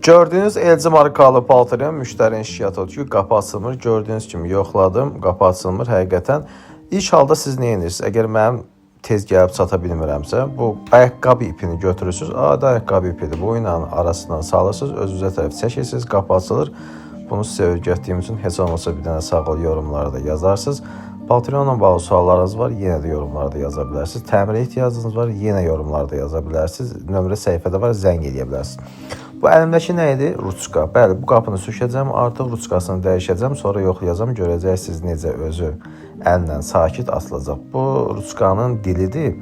Gördüyünüz LG markalı paltarın müştərinin şikayət ki, qapı açılmır. Gördüyünüz kimi yoxladım, qapı açılmır həqiqətən. İlk halda siz nə edirsiniz? Əgər mənim tez gəlib çata bilmirəmsə, bu ayaqqabı ipini götürürsünüz. Adi ayaqqabı ipidir. Bu ilə arasından salırsınız, özünüzə tərəf çəkirsiniz, qapı açılır. Bunu sizə öyrətdiyim üçün heç olmasa bir dənə sağ ol yorumlarda yazarsınız. Paltrionla bağlı suallarınız var, yenə də yorumlarda yaza bilərsiniz. Təmirə ehtiyacınız var, yenə yorumlarda yaza bilərsiniz. Nömrə səhifədə var, zəng edə bilərsiniz. Bu əlimdəki nə idi? Ruçka. Bəli, bu qapını sökəcəm, artıq ruçkasını dəyişəcəm, sonra yoxlayacağım, görəcəksiniz necə özü əllə sakit asılacaq. Bu ruçkanın dilidir.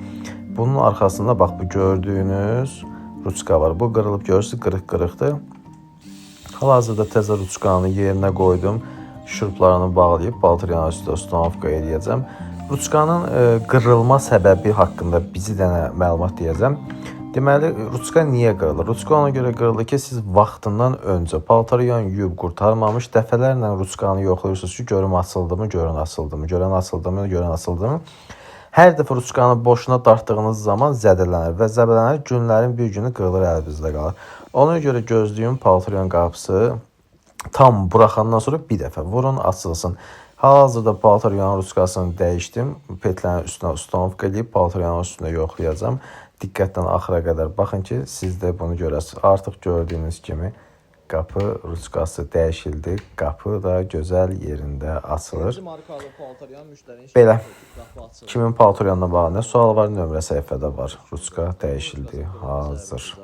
Bunun arxasında bax bu gördüyünüz ruçka var. Bu qırılıb görürsünüz, qırıq-qırıqdır. Hal-hazırda təzə ruçkanı yerinə qoydum. Şuruplarını bağlayıb paltaryanın üstə ustanovka edəcəm. Ruçkanın qırılma səbəbi haqqında bizi dənə məlumat deyəcəm. Deməli, ruçka niyə qırılır? Ruçka ona görə qırılır ki, siz vaxtından öncə paltaryan yuyub qurtarmamış dəfələrlə ruçkanı yoxlayırsınız ki, görüm açıldımı, görün açıldımı, görən açıldımı, görən açıldımı. Hər dəfə ruçkanı boşuna dartdığınız zaman zədələnir və zədələnər günlərin bir günü qırılır, əlinizdə qalır. Ona görə gözlüyün paltaryan qapısı tam buraxandan sonra bir dəfə vurun, açılsın. Hal-hazırda paltaryanın ruçkasını dəyişdim. Petlərin üstünə ustanovka edib paltaryanın üstündə yoxlayacağım. Diqqətlə axıra qədər baxın ki, siz də bunu görəsiniz. Artıq gördüyünüz kimi qapı ruçkası dəyişildi. Qapı da gözəl yerində açılır. Belə. Kimin paltaryanına bağlı nə sual var, nömrə səhifədə var. Ruçka dəyişildi, hazır.